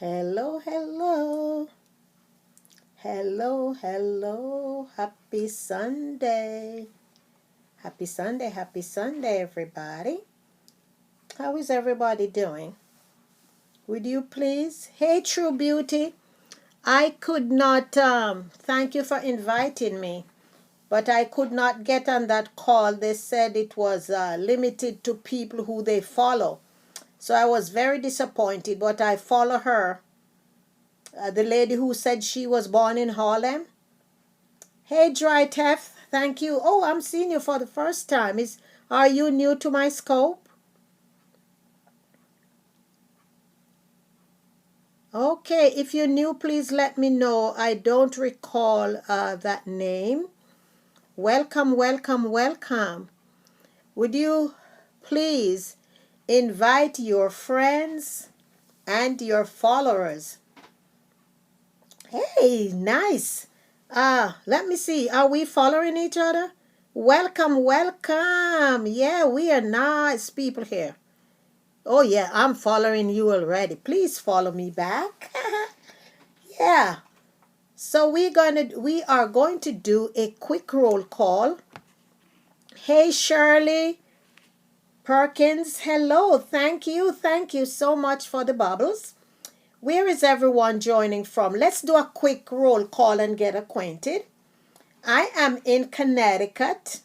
Hello, hello. Hello, hello. Happy Sunday. Happy Sunday, everybody. How is everybody doing? Would you please? Hey, True Beauty. I could not, thank you for inviting me, but I could not get on that call. They said it was limited to people who they follow. So I was very disappointed, but I follow her. The lady who said she was born in Harlem. Hey, Dry Tef, thank you. Oh, I'm seeing you for the first time. Are you new to my scope? Okay, if you're new, please let me know. I don't recall that name. Welcome, welcome, welcome. Would you please invite your friends and your followers? Hey, nice. Let me see. Are we following each other? Welcome, welcome. Yeah, we are nice people here. Oh yeah, I'm following you already. Please follow me back. Yeah. So we are going to do a quick roll call. Hey Shirley Perkins, hello. Thank you. Thank you so much for the bubbles. Where is everyone joining from? Let's do a quick roll call and get acquainted. I am in Connecticut.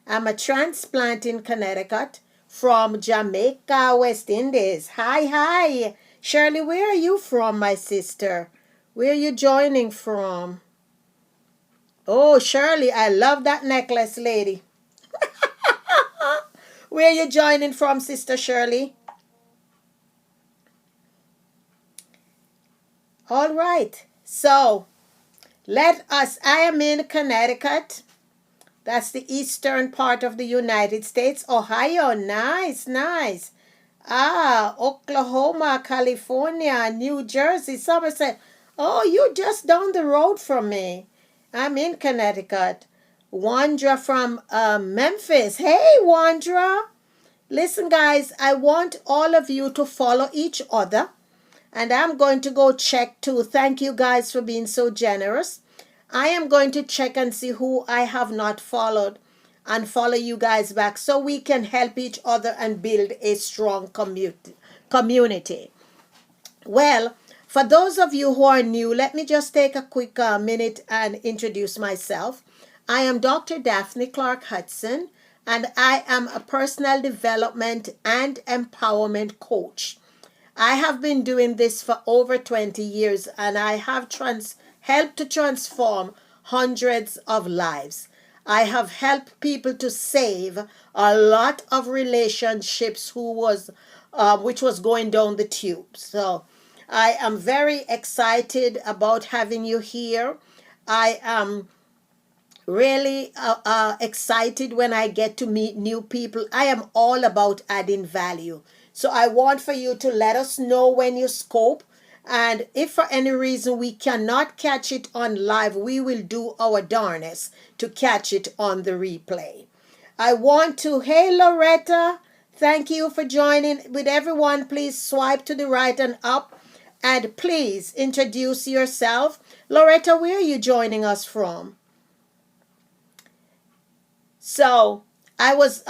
I'm a transplant in Connecticut from Jamaica, West Indies. Hi, hi. Shirley, where are you from, my sister? Where are you joining from? Oh, Shirley, I love that necklace, lady. Where are you joining from, Sister Shirley? All right. So, I am in Connecticut. That's the eastern part of the United States. Ohio, nice, nice. Oklahoma, California, New Jersey, Somerset. Oh, you're just down the road from me. I'm in Connecticut. Wandra from Memphis. Hey, Wandra. Listen, guys, I want all of you to follow each other. And I'm going to go check too. Thank you guys for being so generous. I am going to check and see who I have not followed and follow you guys back so we can help each other and build a strong community. Well, for those of you who are new, let me just take a quick minute and introduce myself. I am Dr. Daphne Clark Hudson, and I am a personal development and empowerment coach. I have been doing this for over 20 years, and I have helped to transform hundreds of lives. I have helped people to save a lot of relationships which was going down the tube. So I am very excited about having you here. I am really excited when I get to meet new people. I am all about adding value. So I want for you to let us know when you scope. And if for any reason we cannot catch it on live, we will do our darnest to catch it on the replay. Hey Loretta, thank you for joining. With everyone, please swipe to the right and up. And please introduce yourself. Loretta, where are you joining us from? So I was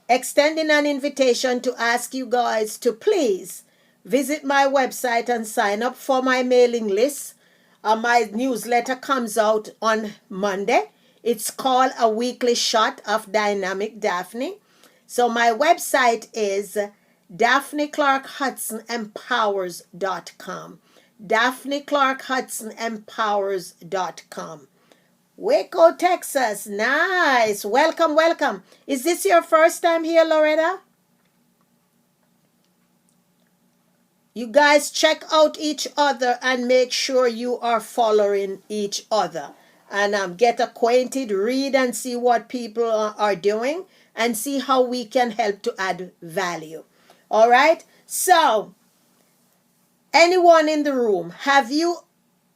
extending an invitation to ask you guys to please visit my website and sign up for my mailing list. My newsletter comes out on Monday. It's called A Weekly Shot of Dynamic Daphne. So my website is DaphneClarkHudsonEmpowers.com. DaphneClarkHudsonEmpowers.com. Waco, Texas. Nice. Welcome, welcome. Is this your first time here, Loretta? You guys check out each other and make sure you are following each other. And get acquainted, read and see what people are doing and see how we can help to add value. All right? So, anyone in the room, have you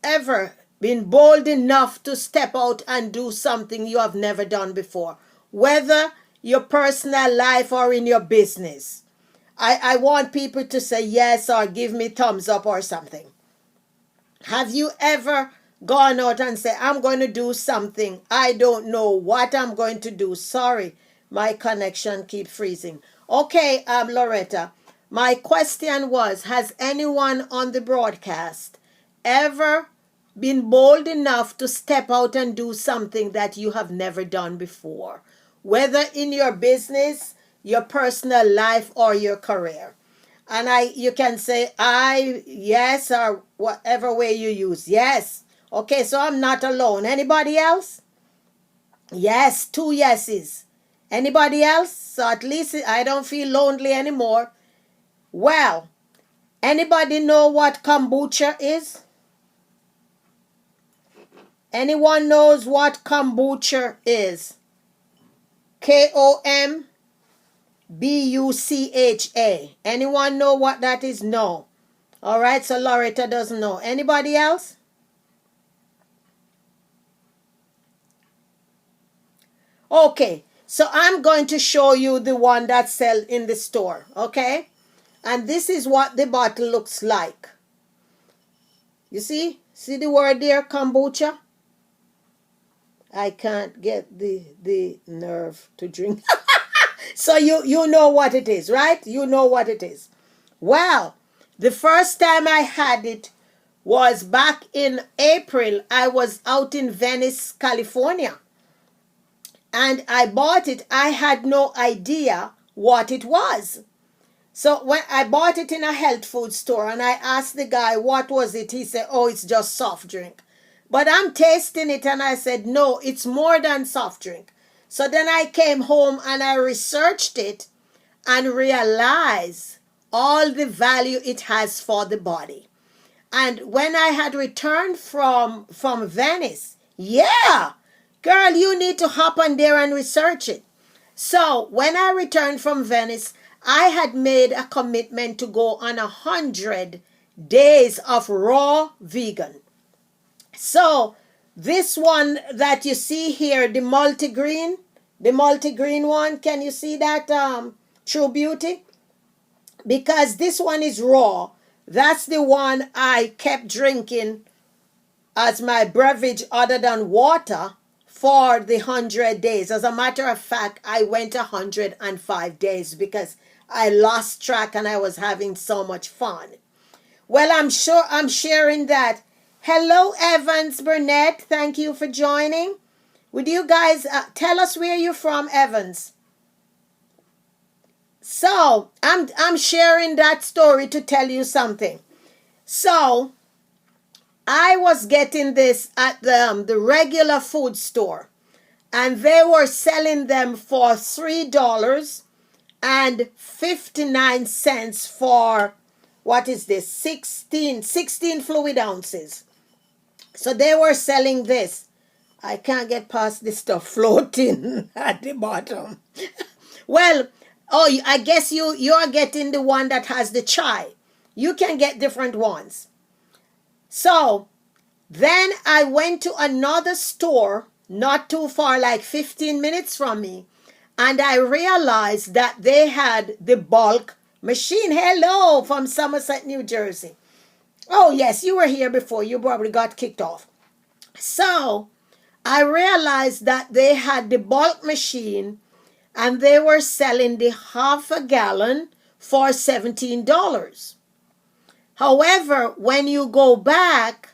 ever been bold enough to step out and do something you have never done before, whether your personal life or in your business? I want people to say yes or give me thumbs up or something. Have you ever gone out and said, I'm going to do something. I don't know what I'm going to do. Sorry, my connection keep freezing. Okay, Loretta, my question was, has anyone on the broadcast ever been bold enough to step out and do something that you have never done before, whether in your business, your personal life, or your career? And you can say yes, or whatever way you use. Yes. Okay, so I'm not alone. Anybody else? Yes, 2 yeses. Anybody else? So at least I don't feel lonely anymore. Well, anybody know what kombucha is? Anyone knows what kombucha is? KOMBUCHA. Anyone know what that is? No. All right, so Loretta doesn't know. Anybody else? Okay, so I'm going to show you the one that sells in the store, okay? And this is what the bottle looks like. You see? See the word there, kombucha? I can't get the nerve to drink. So you know what it is, right? You know what it is. Well, the first time I had it was back in April. I was out in Venice, California. And I bought it. I had no idea what it was. So when I bought it in a health food store and I asked the guy what was it, he said, oh, it's just soft drink. But I'm tasting it and I said, no, it's more than soft drink. So then I came home and I researched it and realized all the value it has for the body. And when I had returned from Venice, yeah, girl, you need to hop on there and research it. So when I returned from Venice, I had made a commitment to go on 100 days of raw vegan. So this one that you see here, the multigreen one, can you see that, True Beauty? Because this one is raw. That's the one I kept drinking as my beverage other than water for the 100 days. As a matter of fact, I went 105 days because I lost track and I was having so much fun. Well, I'm sure I'm sharing that. Hello, Evans Burnett. Thank you for joining. Would you guys tell us where you're from, Evans? So, I'm sharing that story to tell you something. So, I was getting this at the regular food store, and they were selling them for $3.59 for, what is this, 16 fluid ounces. So they were selling this. I can't get past this stuff floating at the bottom. Well, oh, I guess you're getting the one that has the chai. You can get different ones. So then I went to another store, not too far, like 15 minutes from me, and I realized that they had the bulk machine. Hello, from Somerset, New Jersey. Oh, yes, you were here before. You probably got kicked off. So I realized that they had the bulk machine and they were selling the half a gallon for $17. However, when you go back,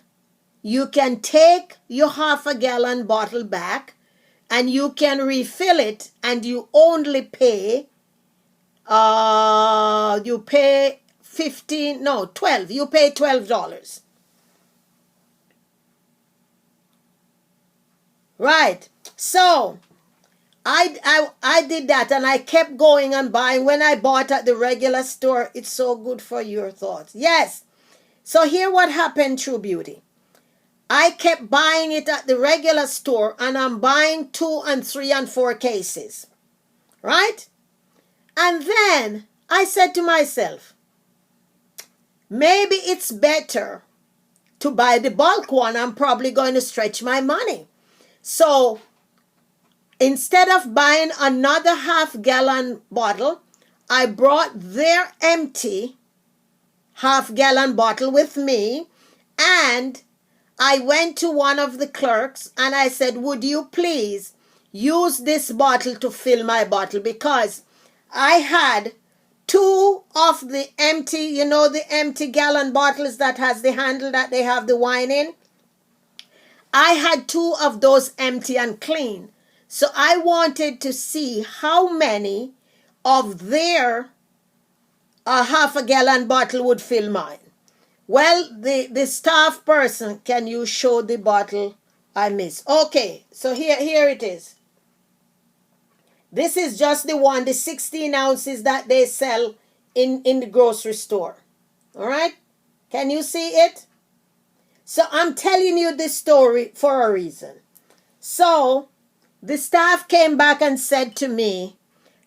you can take your half a gallon bottle back and you can refill it, and you only pay, you pay $12. Right. So I did that and I kept going and buying. When I bought at the regular store, it's so good for your thoughts. Yes. So here what happened, True Beauty. I kept buying it at the regular store and I'm buying 2 and 3 and 4 cases. Right? And then I said to myself, maybe it's better to buy the bulk one. I'm probably going to stretch my money. So instead of buying another half gallon bottle, I brought their empty half-gallon bottle with me, and I went to one of the clerks and I said, would you please use this bottle to fill my bottle, because I had two of the empty, the empty gallon bottles that has the handle that they have the wine in. I had two of those empty and clean. So I wanted to see how many of their half a gallon bottle would fill mine. Well, the staff person, can you show the bottle I missed? Okay, so here it is. This is just the one, the 16 ounces that they sell in the grocery store. All right? Can you see it? So I'm telling you this story for a reason. So the staff came back and said to me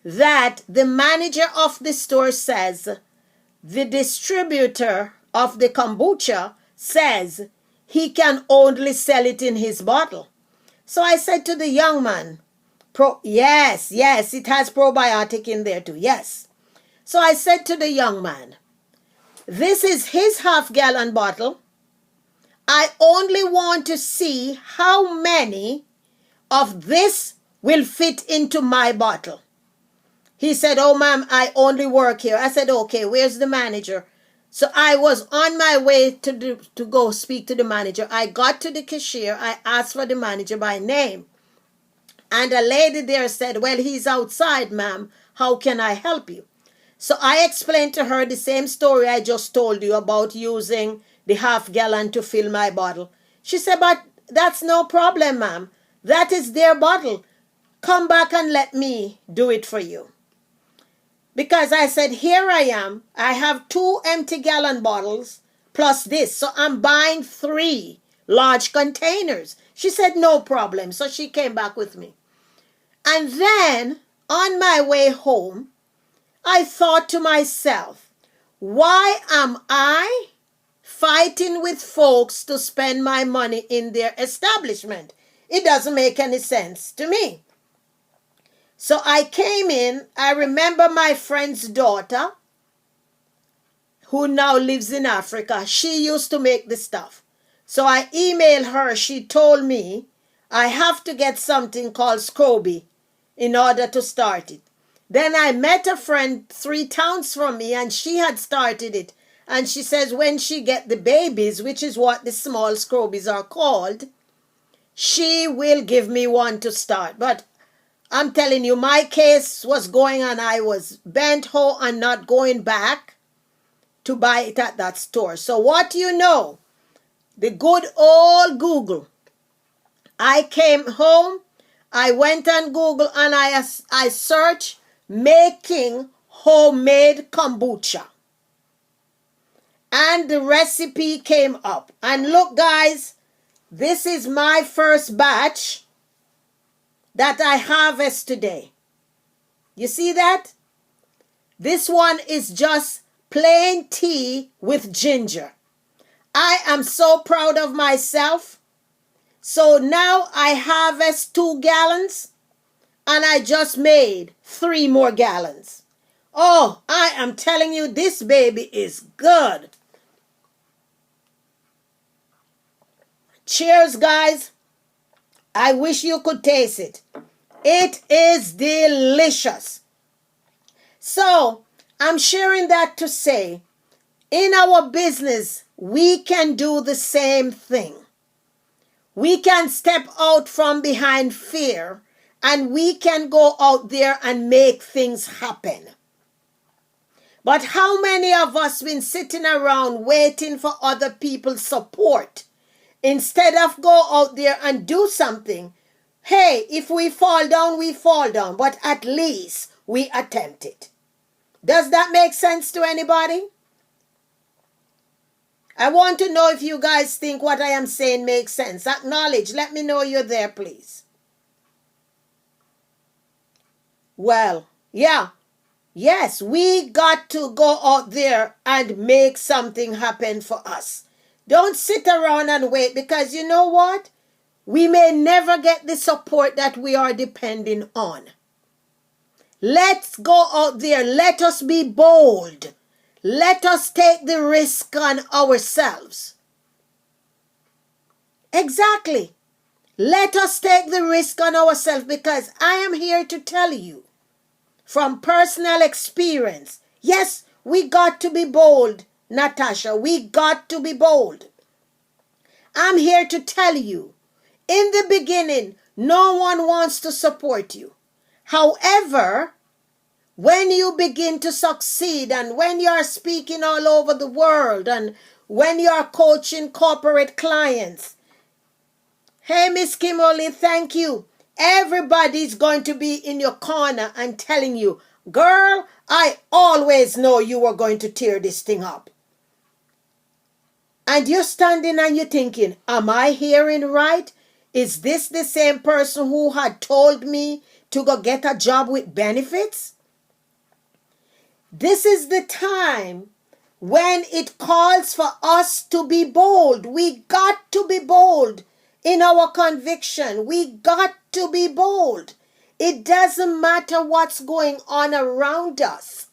that the manager of the store says the distributor of the kombucha says he can only sell it in his bottle. So I said to the young man, yes, it has probiotic in there too, yes. So I said to the young man, this is his half-gallon bottle. I only want to see how many of this will fit into my bottle. He said, oh, ma'am, I only work here. I said, okay, where's the manager? So I was on my way to go speak to the manager. I got to the cashier. I asked for the manager by name. And a lady there said, well, he's outside, ma'am. How can I help you? So I explained to her the same story I just told you about using the half-gallon to fill my bottle. She said, but that's no problem, ma'am. That is their bottle. Come back and let me do it for you. Because I said, here I am. I have 2 empty gallon bottles plus this. So I'm buying 3 large containers. She said, no problem. So she came back with me. And then on my way home, I thought to myself, why am I fighting with folks to spend my money in their establishment? It doesn't make any sense to me. So I came in. I remember my friend's daughter, who now lives in Africa. She used to make the stuff. So I emailed her. She told me I have to get something called Scoby in order to start it. Then I met a friend 3 towns from me, and she had started it. And she says when she get the babies, which is what the small Scobies are called, she will give me one to start. But I'm telling you, my case was going on. I was bent ho and not going back to buy it at that store. So what do you know? The good old Google. I came home. I went on Google and I searched making homemade kombucha. And the recipe came up. And look, guys, this is my first batch that I harvest today. You see that? This one is just plain tea with ginger. I am so proud of myself. So now I harvest 2 gallons and I just made 3 more gallons. Oh, I am telling you, this baby is good. Cheers, guys. I wish you could taste it. It is delicious. So, I'm sharing that to say, in our business, we can do the same thing. We can step out from behind fear, and we can go out there and make things happen. But how many of us been sitting around waiting for other people's support instead of go out there and do something? Hey, if we fall down, we fall down, but at least we attempt it. Does that make sense to anybody? I want to know if you guys think what I am saying makes sense. Acknowledge. Let me know you're there, please. Well, yeah. Yes, we got to go out there and make something happen for us. Don't sit around and wait, because you know what? We may never get the support that we are depending on. Let's go out there. Let us be bold. Let us take the risk on ourselves. Exactly. Let us take the risk on ourselves, because I am here to tell you from personal experience. Yes, we got to be bold, Natasha. We got to be bold. I'm here to tell you, in the beginning, no one wants to support you. However, when you begin to succeed, and when you are speaking all over the world, and when you are coaching corporate clients, hey, Miss Kimberly, thank you. Everybody's going to be in your corner and telling you, girl, I always know you were going to tear this thing up. And you're standing and you're thinking, am I hearing right? Is this the same person who had told me to go get a job with benefits? This is the time when it calls for us to be bold. We got to be bold in our conviction. We got to be bold. It doesn't matter what's going on around us.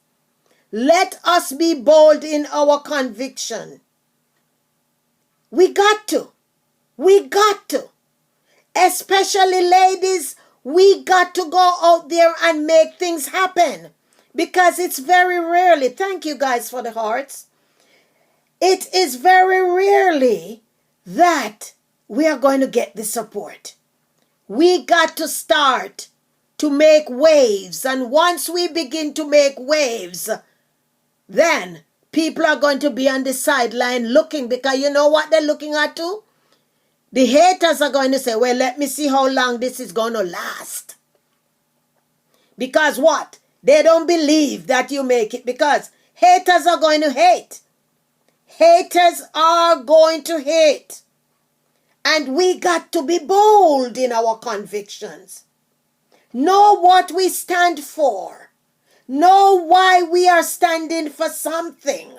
Let us be bold in our conviction. We got to. We got to. Especially ladies, we got to go out there and make things happen. Because it's very rarely, thank you guys for the hearts, it is very rarely that we are going to get the support. We got to start to make waves. And once we begin to make waves, then people are going to be on the sideline looking, because you know what they're looking at too? The haters are going to say, well, let me see how long this is going to last. Because what? They don't believe that you make it, because haters are going to hate. Haters are going to hate. And we got to be bold in our convictions. Know what we stand for. Know why we are standing for something.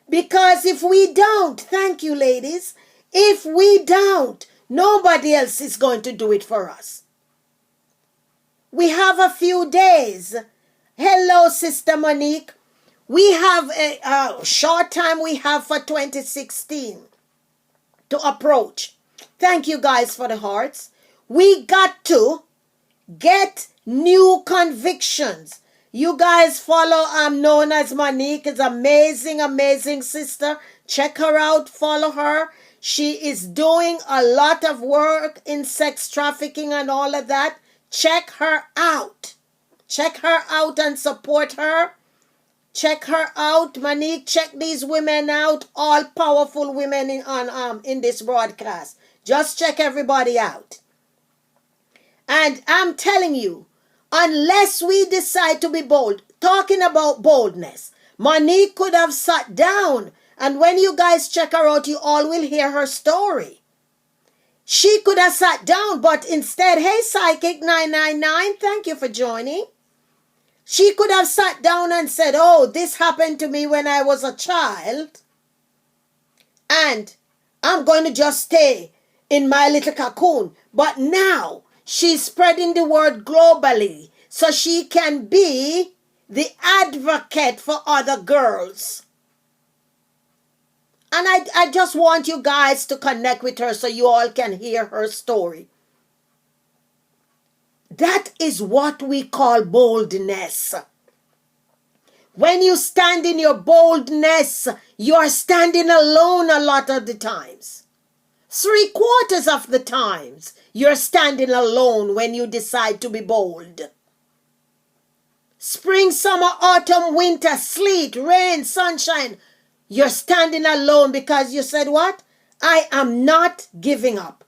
Because if we don't, thank you ladies, if we don't, nobody else is going to do it for us. We have a few days. Hello, Sister Monique. We have a short time we have for 2016 to approach. Thank you guys for the hearts. We got to get new convictions. You guys follow, I'm known as Monique. Is amazing, amazing sister. Check her out, follow her. She is doing a lot of work in sex trafficking and all of that. Check her out. Check her out and support her. Check her out, Monique. Check these women out. All powerful women in this broadcast. Just check everybody out. And I'm telling you, unless we decide to be bold, talking about boldness, Monique could have sat down, and when you guys check her out, you all will hear her story. She could have sat down, but instead, hey, Psychic 999, thank you for joining. She could have sat down and said, oh, this happened to me when I was a child, and I'm going to just stay in my little cocoon. But now she's spreading the word globally so she can be the advocate for other girls. And I just want you guys to connect with her so you all can hear her story. That is what we call boldness. When you stand in your boldness, you are standing alone a lot of the times. 3/4 of the times, you're standing alone when you decide to be bold. Spring, summer, autumn, winter, sleet, rain, sunshine, you're standing alone because you said what? I am not giving up.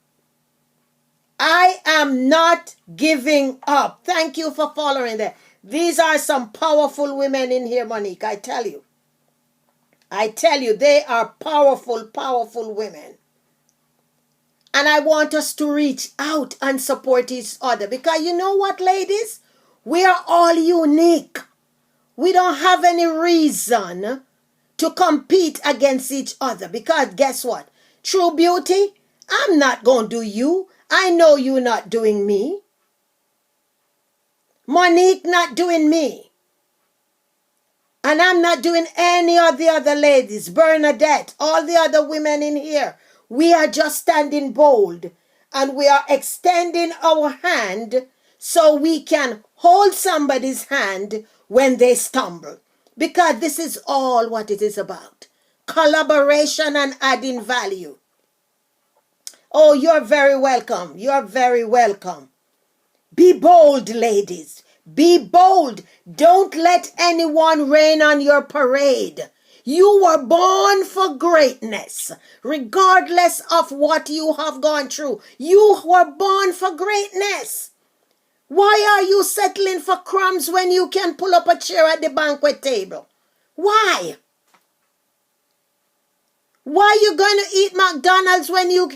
I am not giving up. Thank you for following that. These are some powerful women in here, Monique. I tell you. They are powerful, powerful women. And I want us to reach out and support each other. Because you know what, ladies? We are all unique. We don't have any reason to compete against each other. Because guess what? True beauty, I'm not going to do you. I know you're not doing me. Monique not doing me. And I'm not doing any of the other ladies, Bernadette, all the other women in here. We are just standing bold and we are extending our hand so we can hold somebody's hand when they stumble. Because this is all what it is about. Collaboration and adding value. Oh, you're very welcome. You're very welcome. Be bold, ladies. Be bold. Don't let anyone rain on your parade. You were born for greatness, regardless of what you have gone through. You were born for greatness. Why are you settling for crumbs when you can pull up a chair at the banquet table? Why? Why are you going to eat McDonald's when you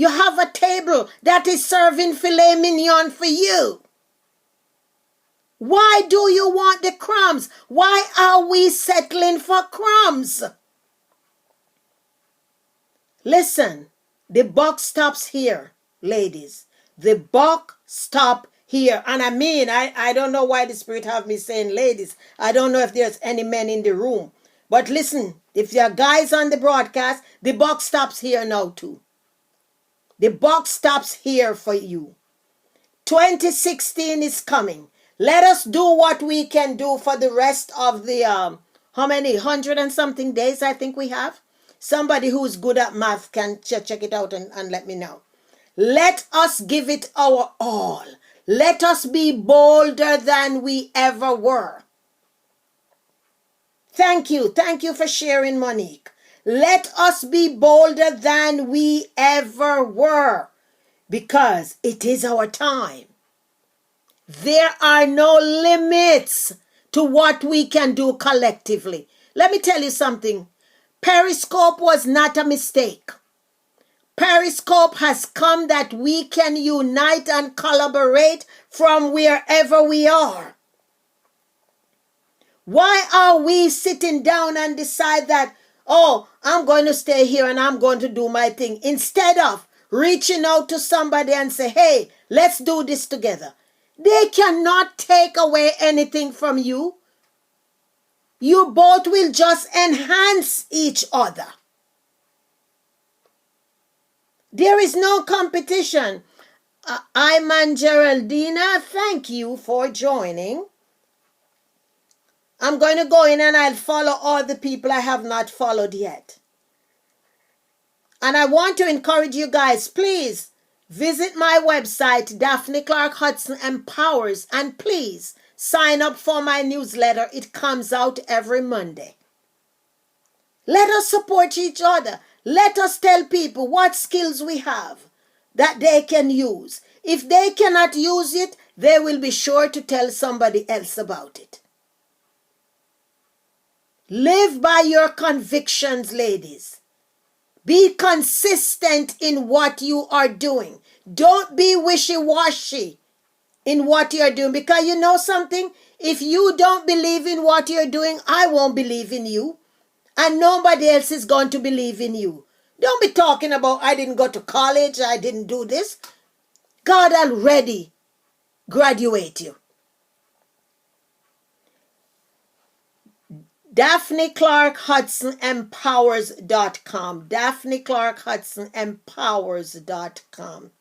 have a table that is serving filet mignon for you? Why do you want the crumbs? Why are we settling for crumbs? Listen, the buck stops here, ladies. The buck stop here. And I don't know why the Spirit have me saying ladies. I don't know if there's any men in the room. But listen, if there are guys on the broadcast, the buck stops here now too. The buck stops here for you. 2016 is coming. Let us do what we can do for the rest of the, how many, 100 and something days I think we have? Somebody who's good at math can check it out and let me know. Let us give it our all. Let us be bolder than we ever were. Thank you. Thank you for sharing, Monique. Let us be bolder than we ever were because it is our time. There are no limits to what we can do collectively. Let me tell you something. Periscope was not a mistake. Periscope has come that we can unite and collaborate from wherever we are. Why are we sitting down and decide that, oh, I'm going to stay here and I'm going to do my thing, instead of reaching out to somebody and say, hey, let's do this together. They cannot take away anything from you. You both will just enhance each other. There is no competition. Iman Geraldina, thank you for joining. I'm going to go in and I'll follow all the people I have not followed yet. And I want to encourage you guys, please visit my website, Daphne Clark Hudson Empowers, and please sign up for my newsletter. It comes out every Monday. Let us support each other. Let us tell people what skills we have that they can use. If they cannot use it, they will be sure to tell somebody else about it. Live by your convictions, ladies. Be consistent in what you are doing. Don't be wishy-washy in what you're doing. Because you know something? If you don't believe in what you're doing, I won't believe in you. And nobody else is going to believe in you. Don't be talking about, I didn't go to college, I didn't do this. God already graduate you. Daphne Clark Hudson Empowers.com. Daphne Clark Hudson Empowers.com.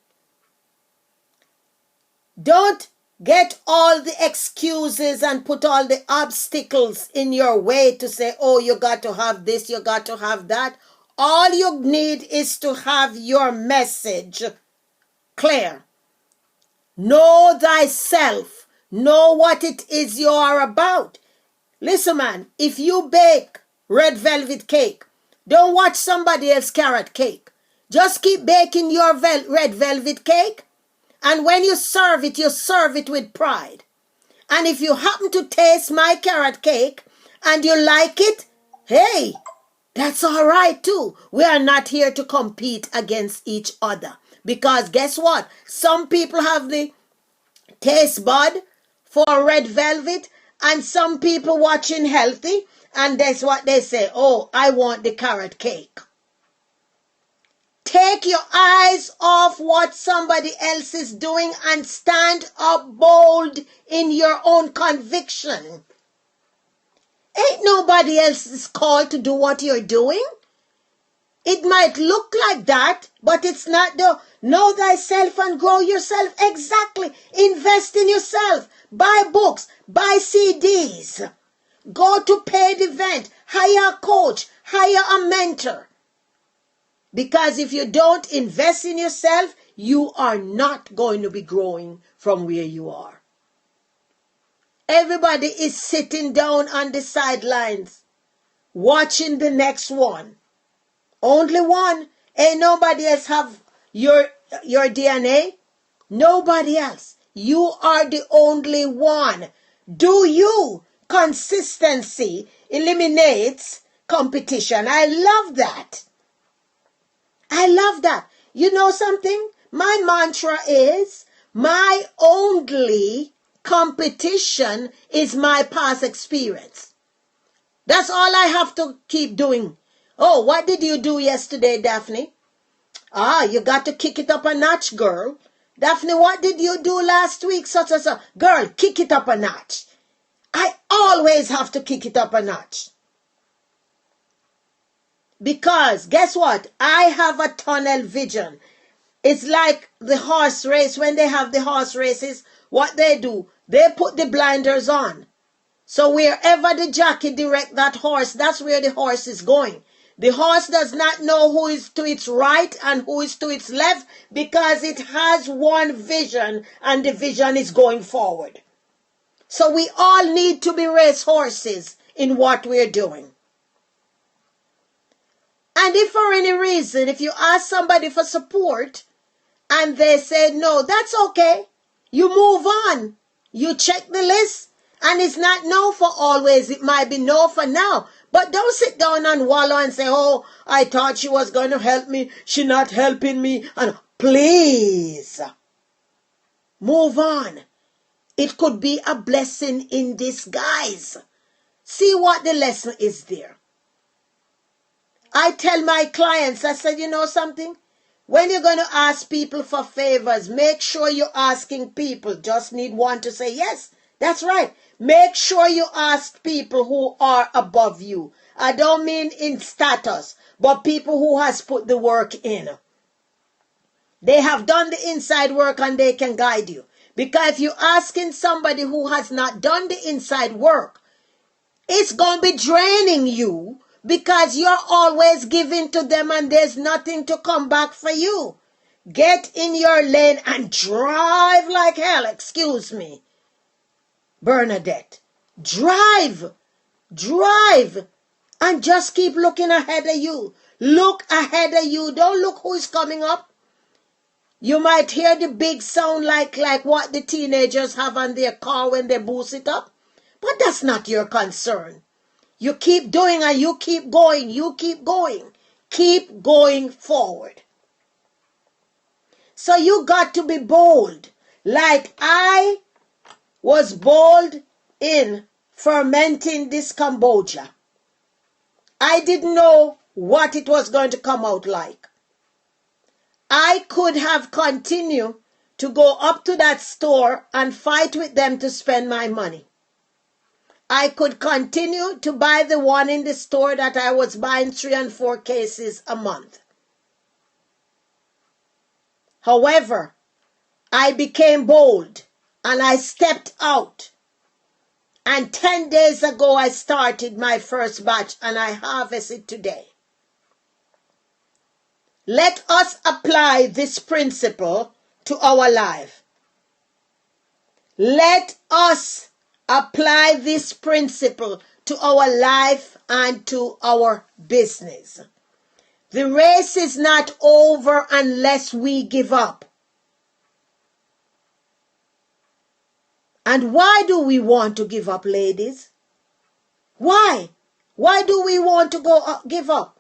Don't get all the excuses and put all the obstacles in your way to say, oh, you got to have this, you got to have that. All you need is to have your message clear. Know thyself. Know what it is you are about. Listen, man, if you bake red velvet cake, don't watch somebody else carrot cake. Just keep baking your red velvet cake. And when you serve it with pride. And if you happen to taste my carrot cake and you like it, hey, that's all right too. We are not here to compete against each other. Because guess what? Some people have the taste bud for red velvet. And some people watching healthy, and that's what they say, oh, I want the carrot cake. Take your eyes off what somebody else is doing and stand up bold in your own conviction. Ain't nobody else is called to do what you're doing. It might look like that, but it's not. Know thyself and grow yourself. Exactly. Invest in yourself. Buy books. Buy CDs. Go to paid event. Hire a coach. Hire a mentor. Because if you don't invest in yourself, you are not going to be growing from where you are. Everybody is sitting down on the sidelines, watching the next one. Only one. Ain't nobody else have your DNA. Nobody else. You are the only one. Do you? Consistency eliminates competition. I love that. I love that. You know something? My mantra is, my only competition is my past experience. That's all I have to keep doing. Oh, what did you do yesterday, Daphne? You got to kick it up a notch, girl. Daphne, what did you do last week? Such as a girl, kick it up a notch. I always have to kick it up a notch. Because guess what? I have a tunnel vision. It's like the horse race. When they have the horse races, what they do, they put the blinders on. So wherever the jockey direct that horse, that's where the horse is going. The horse does not know who is to its right and who is to its left because it has one vision and the vision is going forward. So we all need to be race horses in what we're doing. And if for any reason, if you ask somebody for support and they say no, that's okay. You move on. You check the list and it's not no for always. It might be no for now. But don't sit down and wallow and say, oh, I thought she was going to help me. She's not helping me. And please, move on. It could be a blessing in disguise. See what the lesson is there. I tell my clients, I said, you know something? When you're going to ask people for favors, make sure you're asking people. Just need one to say, yes, that's right. Make sure you ask people who are above you. I don't mean in status, but people who has put the work in. They have done the inside work and they can guide you. Because if you're asking somebody who has not done the inside work, it's going to be draining you because you're always giving to them and there's nothing to come back for you. Get in your lane and drive like hell. Excuse me, Bernadette. Drive. And just keep looking ahead of you. Look ahead of you. Don't look who's coming up. You might hear the big sound like what the teenagers have on their car when they boost it up. But that's not your concern. You keep doing and you keep going. You keep going. Keep going forward. So you got to be bold. Like I was bold in fermenting this kombucha. I didn't know what it was going to come out like. I could have continued to go up to that store and fight with them to spend my money. I could continue to buy the one in the store that I was buying 3 and 4 cases a month. However, I became bold and I stepped out. And 10 days ago, I started my first batch and I harvested today. Let us apply this principle to our life. Let us apply this principle to our life and to our business. The race is not over unless we give up. And why do we want to give up, ladies? Why? Why do we want to give up?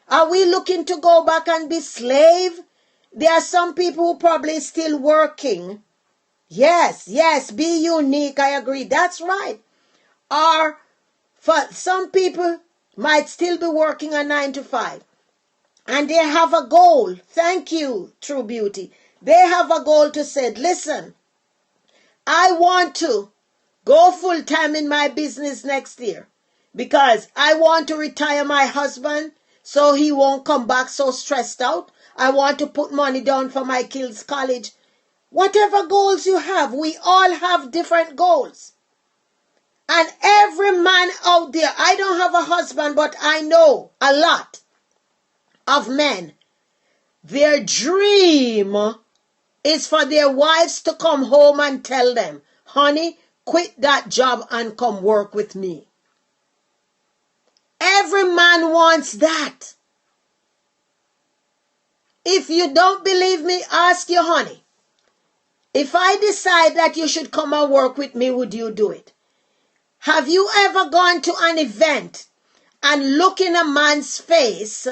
Are we looking to go back and be slave? There are some people who probably still working. Yes, be unique. I agree. That's right. Or for some people might still be working a 9 to 5. And they have a goal. Thank you, True Beauty. They have a goal to say, listen, I want to go full time in my business next year because I want to retire my husband so he won't come back so stressed out. I want to put money down for my kids' college. Whatever goals you have, we all have different goals. And every man out there, I don't have a husband, but I know a lot of men. Their dream is for their wives to come home and tell them, honey, quit that job and come work with me. Every man wants that. If you don't believe me, ask your honey. If I decide that you should come and work with me, would you do it? Have you ever gone to an event and look in a man's face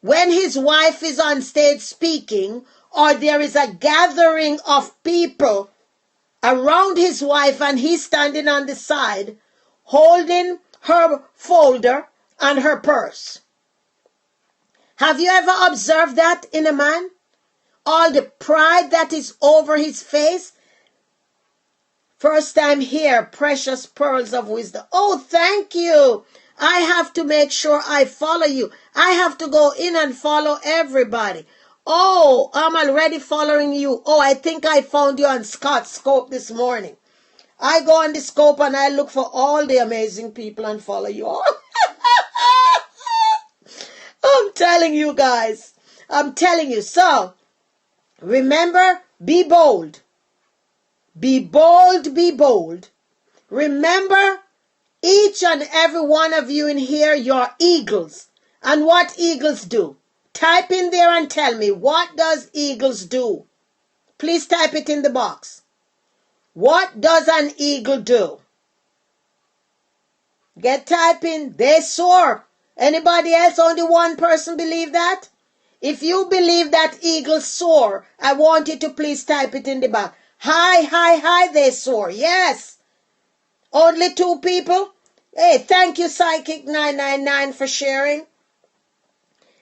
when his wife is on stage speaking, or there is a gathering of people around his wife and he's standing on the side holding her folder and her purse? Have you ever observed that in a man? All the pride that is over his face. First time here, precious pearls of wisdom. Oh, thank you. I have to make sure I follow you. I have to go in and follow everybody. Oh, I'm already following you. Oh, I think I found you on Scott's Scope this morning. I go on the Scope and I look for all the amazing people and follow you all. I'm telling you guys. I'm telling you. So, remember, be bold. Be bold, be bold. Remember, each and every one of you in here, you're eagles. And what eagles do? Type in there and tell me, what does eagles do? Please type it in the box. What does an eagle do? Get typing. They soar. Anybody else? Only one person believe that? If you believe that eagles soar, I want you to please type it in the box. Hi, they soar. Yes. Only 2 people? Hey, thank you, Psychic 999, for sharing.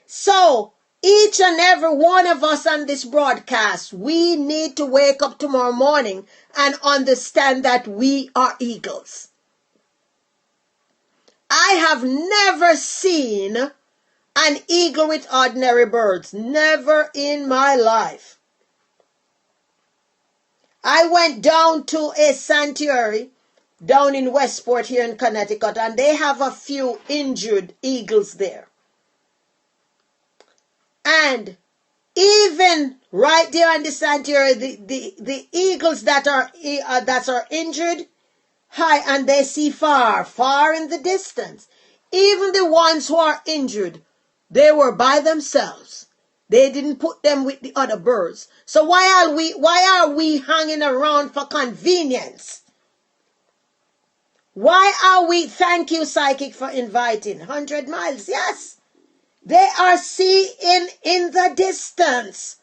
So, each and every one of us on this broadcast, we need to wake up tomorrow morning and understand that we are eagles. I have never seen an eagle with ordinary birds. Never in my life. I went down to a sanctuary down in Westport here in Connecticut, and they have a few injured eagles there. And even right there in the sanctuary, the eagles that are injured, high, and they see far in the distance. Even the ones who are injured, they were by themselves. They didn't put them with the other birds. So why are we hanging around for convenience? Why are we, thank you, Psychic, for inviting, 100 miles, yes. They are seeing in the distance.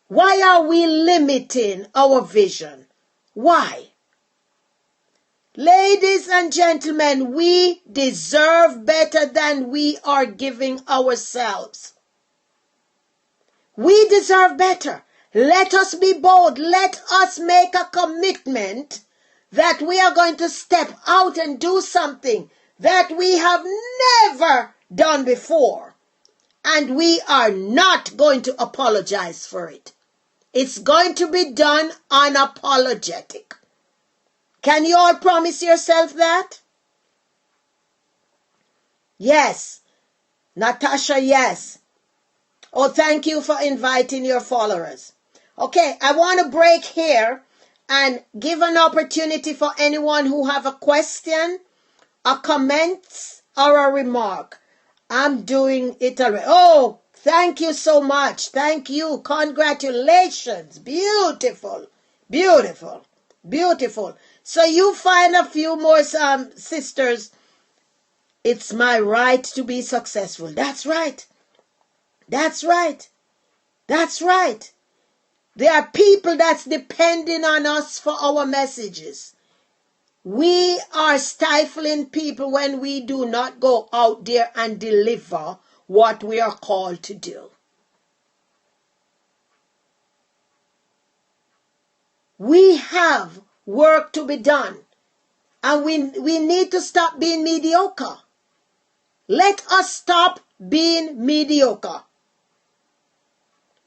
Why are we limiting our vision? Why? Ladies and gentlemen, we deserve better than we are giving ourselves. We deserve better. Let us be bold. Let us make a commitment that we are going to step out and do something that we have never done before. And we are not going to apologize for it. It's going to be done unapologetic. Can you all promise yourself that? Yes. Natasha, yes. Oh, thank you for inviting your followers. Okay, I want to break here and give an opportunity for anyone who have a question, a comment, or a remark. I'm doing it already. Oh, thank you so much. Thank you. Congratulations. Beautiful. Beautiful. Beautiful. So you find a few more sisters. It's my right to be successful. That's right. That's right. That's right. There are people that's depending on us for our messages. We are stifling people when we do not go out there and deliver what we are called to do. We have work to be done, and we need to stop being mediocre. Let us stop being mediocre.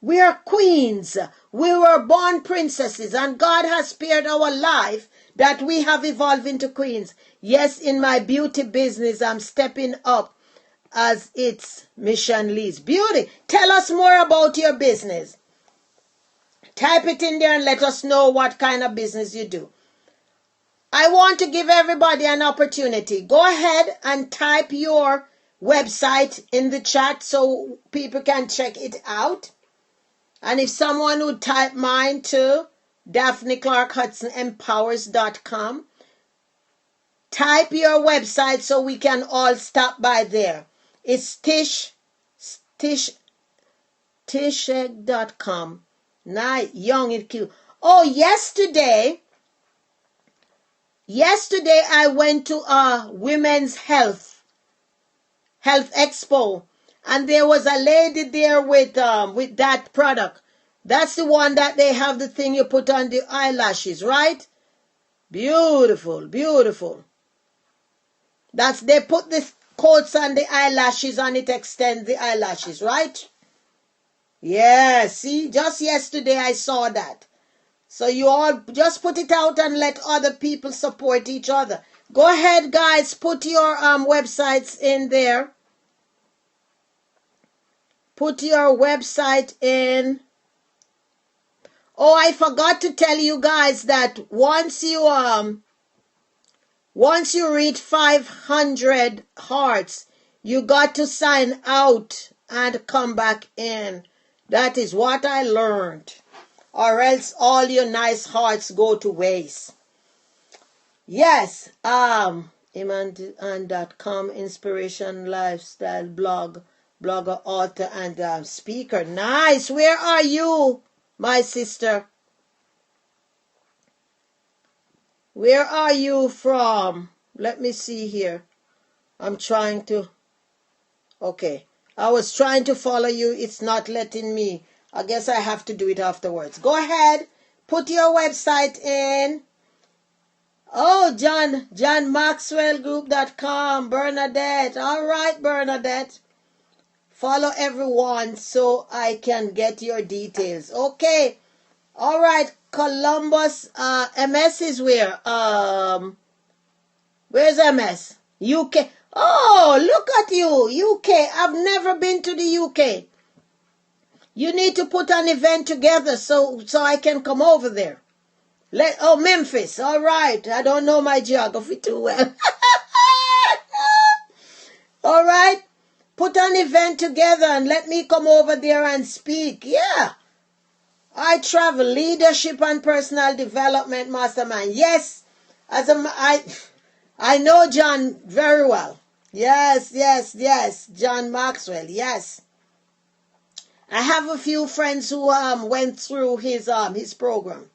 We are queens. We were born princesses, and God has spared our life that we have evolved into queens. Yes, in my beauty business, I'm stepping up as its mission leads. Beauty, tell us more about your business. Type it in there and let us know what kind of business you do. I want to give everybody an opportunity. Go ahead and type your website in the chat so people can check it out. And if someone would type mine to DaphneClarkHudsonEmpowers.com, type your website so we can all stop by there. It's tisheg.com. Nice, young and cute. Oh, yesterday I went to a women's health expo, and there was a lady there with that product. That's the one that they have the thing you put on the eyelashes, right? Beautiful, beautiful. They put the coats on the eyelashes and it extends the eyelashes, right? Yeah, see, just yesterday I saw that. So you all just put it out and let other people support each other. Go ahead, guys, put your websites in there. Put your website in. Oh, I forgot to tell you guys that once you reach 500 hearts, you got to sign out and come back in. That is what I learned. Or else all your nice hearts go to waste. Yes, Iman.com, inspiration, lifestyle, blogger, author, and speaker. Nice. Where are you, my sister? Where are you from? Let me see here. I'm trying to. Okay. I was trying to follow you. It's not letting me. I guess I have to do it afterwards. Go ahead. Put your website in. Oh, JohnMaxwellGroup.com. Bernadette. All right, Bernadette. Follow everyone so I can get your details. Okay. All right. Columbus. MS is where? Where's MS? UK. Oh, look at you. UK. I've never been to the UK. You need to put an event together so I can come over there. Memphis. All right. I don't know my geography too well. All right. Put an event together and let me come over there and speak. Yeah. I travel, leadership and personal development mastermind. Yes. I know John very well. Yes. John Maxwell. Yes. I have a few friends who went through his program.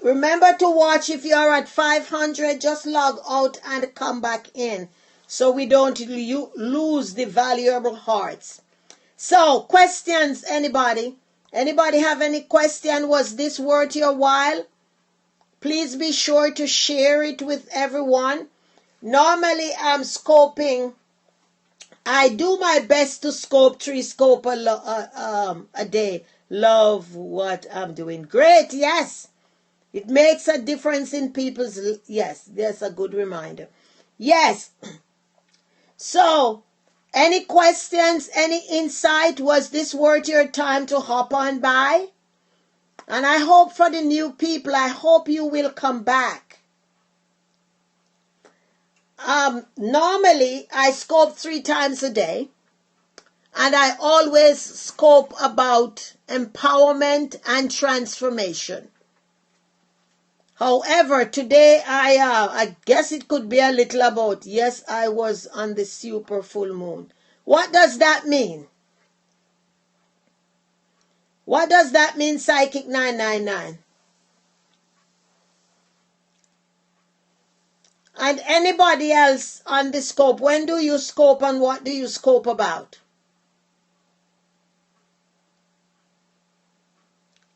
Remember to watch. If you're at 500, just log out and come back in so we don't lose the valuable hearts. So, questions, anybody? Anybody have any question? Was this worth your while? Please be sure to share it with everyone. Normally, I'm scoping. I do my best to scope 3 scope a day. Love what I'm doing. Great, yes. It makes a difference in people's... Yes, that's a good reminder. Yes. So, any questions, any insight? Was this worth your time to hop on by? And I hope for the new people, I hope you will come back. Normally, I scope 3 times a day. And I always scope about empowerment and transformation. However, today I guess it could be a little about, yes, I was on the super full moon. What does that mean? What does that mean, Psychic 999? And anybody else on the scope, when do you scope and what do you scope about?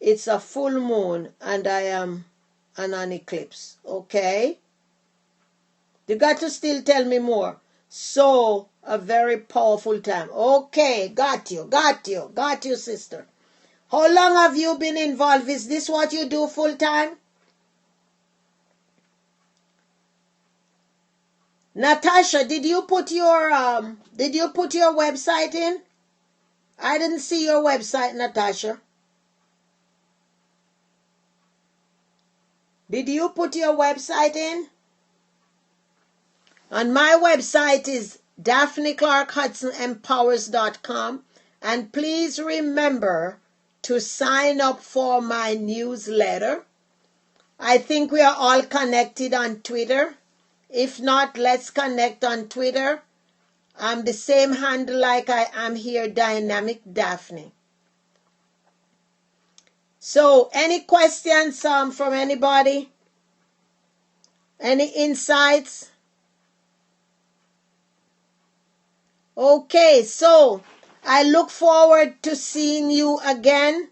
it's a full moon and I am on an eclipse. Okay? You got to still tell me more. So, a very powerful time. Okay, got you, sister. How long have you been involved? Is this what you do full time? Natasha, did you put your website in? I didn't see your website, Natasha. Did you put your website in? And my website is daphne.clark.hudsonempowers.com. And please remember to sign up for my newsletter. I think we are all connected on Twitter. If not, let's connect on Twitter. I'm the same handle like I am here, Dynamic Daphne. So, any questions from anybody? Any insights? Okay, so I look forward to seeing you again.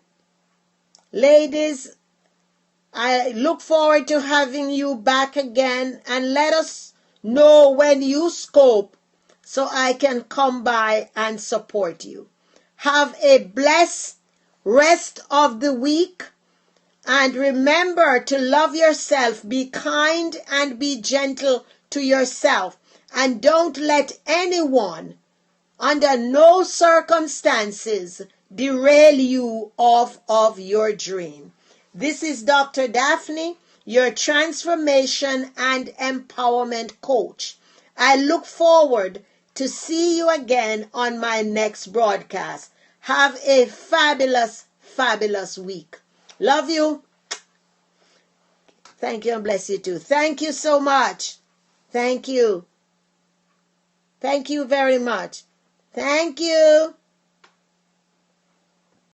Ladies, I look forward to having you back again, and let us know when you scope so I can come by and support you. Have a blessed rest of the week, and remember to love yourself, be kind and be gentle to yourself, and don't let anyone under no circumstances derail you off of your dream. This is Dr. Daphne, your transformation and empowerment coach. I look forward to see you again on my next broadcast. Have a fabulous, fabulous week. Love you. Thank you and bless you too. Thank you so much. Thank you. Thank you very much. Thank you.